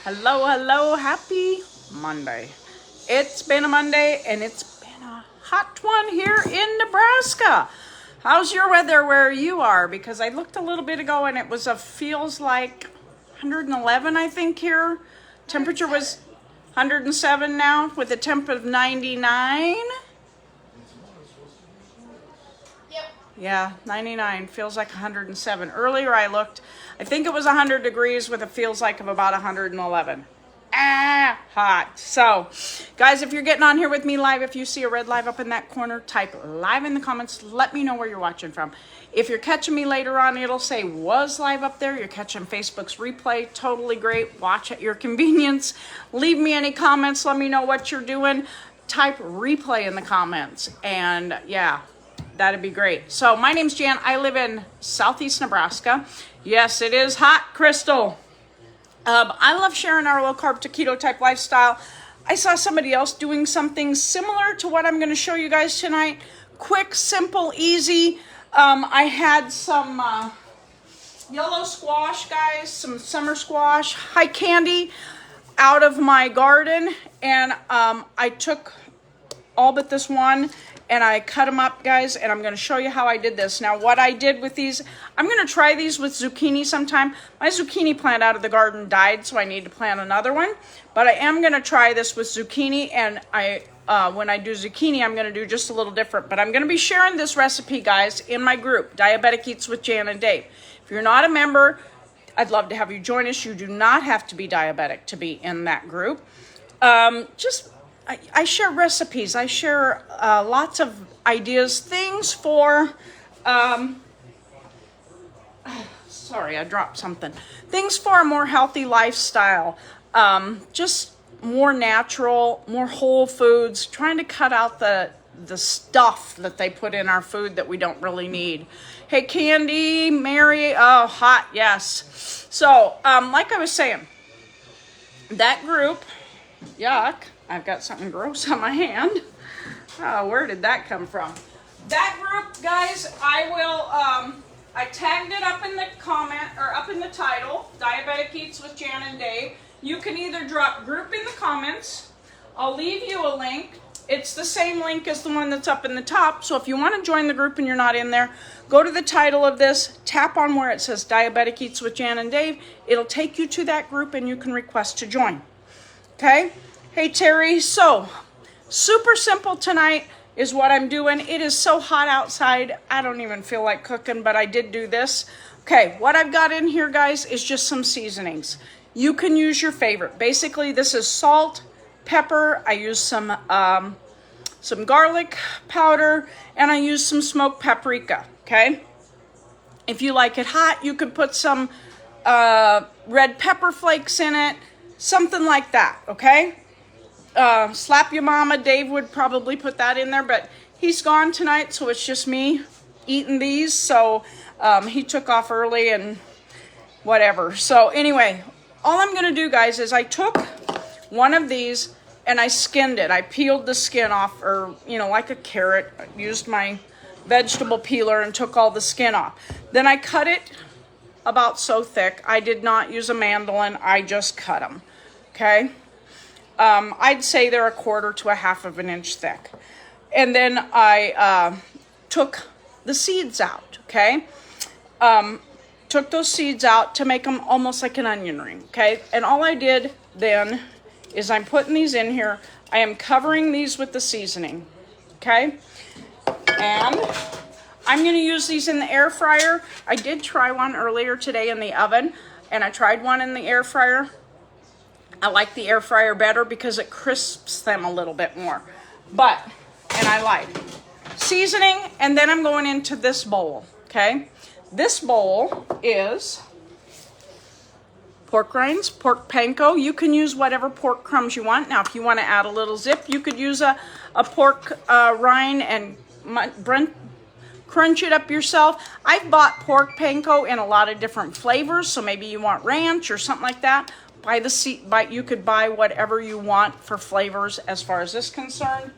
Hello, hello, happy Monday. It's been a Monday and it's been a hot one here in Nebraska. How's your weather where you are? Because I looked a little bit ago and it was feels like 111, I think, here. Temperature was 107 now with a temp of 99. Yeah, 99 feels like 107. Earlier I looked, I think it was 100 degrees with a feels like of about 111. Hot. So, guys, if you're getting on here with me live, if you see a red live up in that corner, type live in the comments. Let me know where you're watching from. If you're catching me later on, it'll say was live up there. You're catching Facebook's replay. Totally great. Watch at your convenience. Leave me any comments. Let me know what you're doing. Type replay in the comments. And yeah, that'd be great. So my name's Jan. I live in southeast Nebraska. Yes, it is hot, Crystal. I love sharing our low carb to keto type lifestyle. I saw somebody else doing something similar to what I'm going to show you guys tonight. Quick, simple, easy. I had some yellow squash, guys, some summer squash, high candy out of my garden. And I took all but this one and I cut them up, guys, and I'm going to show you how I did this. Now, what I did with these, I'm going to try these with zucchini sometime. My zucchini plant out of the garden died, so I need to plant another one. But I am going to try this with zucchini, and when I do zucchini, I'm going to do just a little different. But I'm going to be sharing this recipe, guys, in my group, Diabetic Eats with Jan and Dave. If you're not a member, I'd love to have you join us. You do not have to be diabetic to be in that group. I share recipes. I share lots of ideas, things for, sorry, I dropped something. Things for a more healthy lifestyle, just more natural, more whole foods, trying to cut out the stuff that they put in our food that we don't really need. Hey, Candy, Mary, oh, hot, yes. So, like I was saying, that group, yuck. I've got something gross on my hand. Oh, where did that come from? That group, guys, I tagged it up in the comment, or up in the title, Diabetic Eats with Jan and Dave. You can either drop group in the comments. I'll leave you a link. It's the same link as the one that's up in the top. So if you want to join the group and you're not in there, go to the title of this, tap on where it says Diabetic Eats with Jan and Dave. It'll take you to that group and you can request to join. Okay? Hey, Terry. So, super simple tonight is what I'm doing. It is so hot outside. I don't even feel like cooking, but I did do this. Okay, what I've got in here, guys, is just some seasonings. You can use your favorite. Basically, this is salt, pepper. I use some garlic powder, and I use some smoked paprika, okay? If you like it hot, you could put some red pepper flakes in it, something like that, okay? Slap your mama. Dave would probably put that in there, but he's gone tonight, so it's just me eating these. So he took off early and whatever. So anyway, all I'm going to do, guys, is I took one of these and I skinned it. I peeled the skin off, or, you know, like a carrot. I used my vegetable peeler and took all the skin off. Then I cut it about so thick. I did not use a mandolin. I just cut them, okay? I'd say they're 1/4 to 1/2 of an inch thick. And then I took the seeds out, okay? Took those seeds out to make them almost like an onion ring, okay? And all I did then is I'm putting these in here. I am covering these with the seasoning, okay? And I'm going to use these in the air fryer. I did try one earlier today in the oven, and I tried one in the air fryer. I like the air fryer better because it crisps them a little bit more. And I like seasoning, and then I'm going into this bowl, okay? This bowl is pork rinds, pork panko. You can use whatever pork crumbs you want. Now, if you want to add a little zip, you could use a pork rind and crunch it up yourself. I've bought pork panko in a lot of different flavors, so maybe you want ranch or something like that. You could buy whatever you want for flavors as far as this is concerned.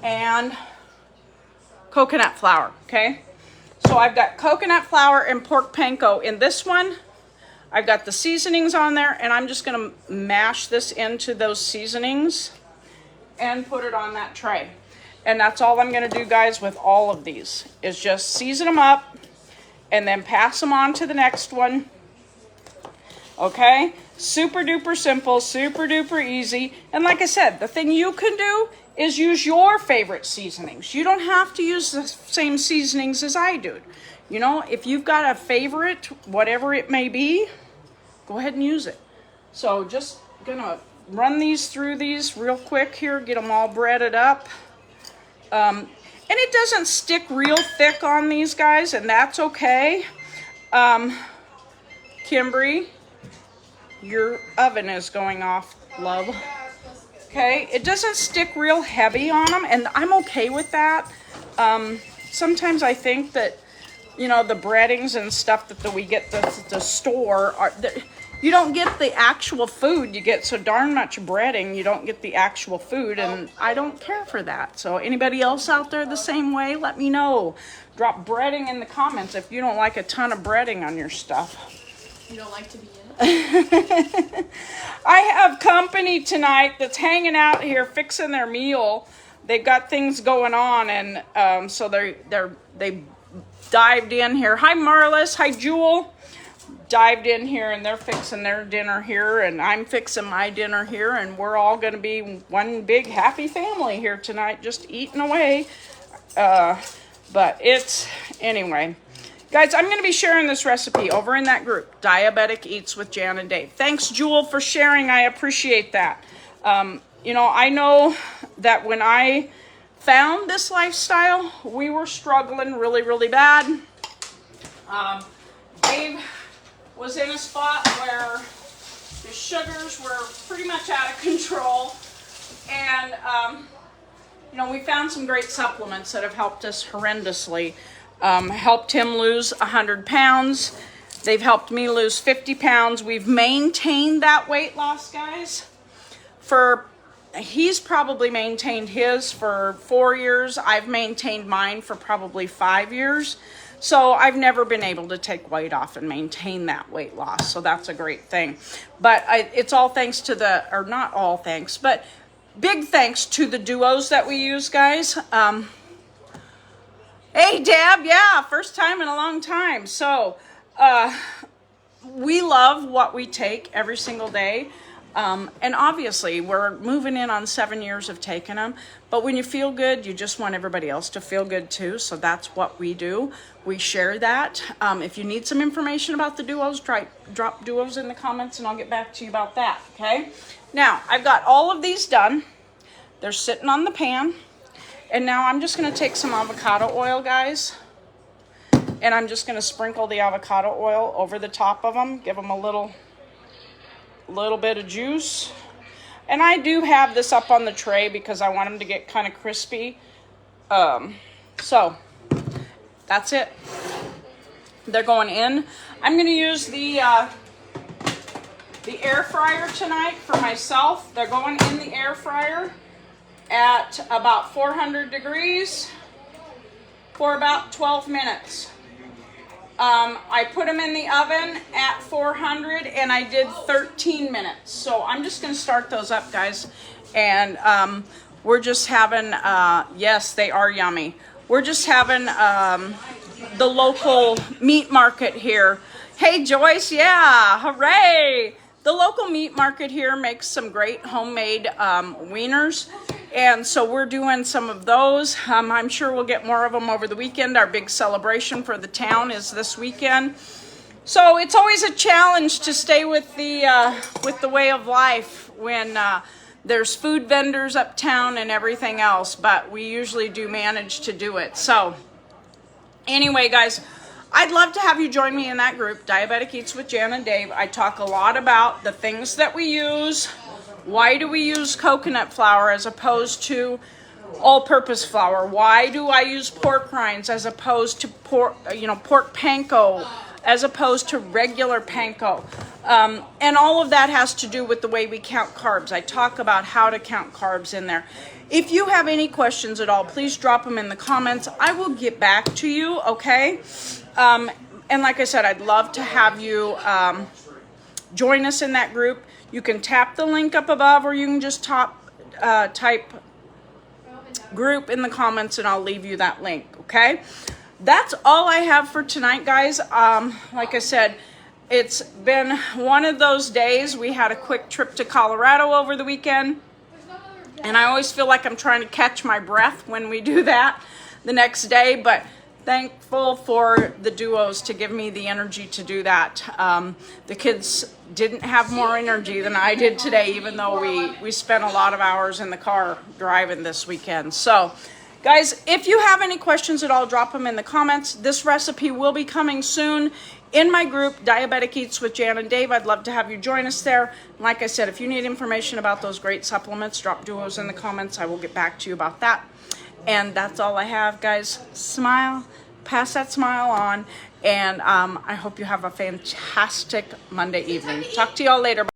And coconut flour, okay? So I've got coconut flour and pork panko in this one. I've got the seasonings on there, and I'm just gonna mash this into those seasonings and put it on that tray. And that's all I'm gonna do, guys, with all of these, is just season them up and then pass them on to the next one. Okay, super duper simple, super duper easy. And like I said, the thing you can do is use your favorite seasonings. You don't have to use the same seasonings as I do. You know, if you've got a favorite, whatever it may be, go ahead and use it. So just gonna run these through these real quick here, get them all breaded up. And it doesn't stick real thick on these, guys, and that's okay. Kimberly, your oven is going off, love. Okay, it doesn't stick real heavy on them, and I'm okay with that. Sometimes I think that, you know, the breadings and stuff that we get at the store, you don't get the actual food. You get so darn much breading, you don't get the actual food, and I don't care for that. So anybody else out there the same way, let me know. Drop breading in the comments if you don't like a ton of breading on your stuff. You don't like to be in it? I have company tonight that's hanging out here fixing their meal. They've got things going on, and so they dived in here. Hi Marlis, hi Jewel. Dived in here, and they're fixing their dinner here, and I'm fixing my dinner here, and we're all going to be one big happy family here tonight, just eating away. But it's, anyway. Guys, I'm going to be sharing this recipe over in that group, Diabetic Eats with Jan and Dave. Thanks, Jewel, for sharing. I appreciate that. You know, I know that when I found this lifestyle, we were struggling really, really bad. Dave was in a spot where his sugars were pretty much out of control. And, you know, we found some great supplements that have helped us horrendously. Helped him lose 100 pounds. They've helped me lose 50 pounds. We've maintained that weight loss, guys. He's probably maintained his for 4 years. I've maintained mine for probably 5 years. So I've never been able to take weight off and maintain that weight loss. So that's a great thing. But it's all thanks to or not all thanks, but big thanks to the duos that we use, guys. Hey, Deb, yeah, first time in a long time. So, we love what we take every single day. And obviously, we're moving in on 7 years of taking them. But when you feel good, you just want everybody else to feel good too. So that's what we do. We share that. If you need some information about the duos, drop duos in the comments and I'll get back to you about that, okay? Now, I've got all of these done. They're sitting on the pan. And now I'm just going to take some avocado oil, guys. And I'm just going to sprinkle the avocado oil over the top of them. Give them a little bit of juice. And I do have this up on the tray because I want them to get kind of crispy. So, that's it. They're going in. I'm going to use the air fryer tonight for myself. They're going in the air fryer at about 400 degrees for about 12 minutes. I put them in the oven at 400 and I did 13 minutes. So I'm just going to start those up, guys. And we're just having, yes, they are yummy. We're just having the local meat market here. Hey, Joyce, yeah, hooray. The local meat market here makes some great homemade wieners. And so we're doing some of those. I'm sure we'll get more of them over the weekend. Our big celebration for the town is this weekend. So it's always a challenge to stay with the way of life when there's food vendors uptown and everything else. But we usually do manage to do it. So anyway, guys, I'd love to have you join me in that group, Diabetic Eats with Jan and Dave. I talk a lot about the things that we use. Why do we use coconut flour as opposed to all-purpose flour? Why do I use pork rinds as opposed to pork panko as opposed to regular panko? And all of that has to do with the way we count carbs. I talk about how to count carbs in there. If you have any questions at all, please drop them in the comments. I will get back to you, okay? And like I said, I'd love to have you join us in that group. You can tap the link up above, or you can just type group in the comments and I'll leave you that link, okay? That's all I have for tonight, guys. Like I said, it's been one of those days. We had a quick trip to Colorado over the weekend, and I always feel like I'm trying to catch my breath when we do that the next day, but thankful for the duos to give me the energy to do that. The kids didn't have more energy than I did today, even though we spent a lot of hours in the car driving this weekend. So, guys, if you have any questions at all, drop them in the comments. This recipe will be coming soon in my group, Diabetic Eats with Jan and Dave. I'd love to have you join us there. Like I said, if you need information about those great supplements, drop duos in the comments. I will get back to you about that. And that's all I have, guys. Smile, pass that smile on, and I hope you have a fantastic Monday evening. Talk to y'all later.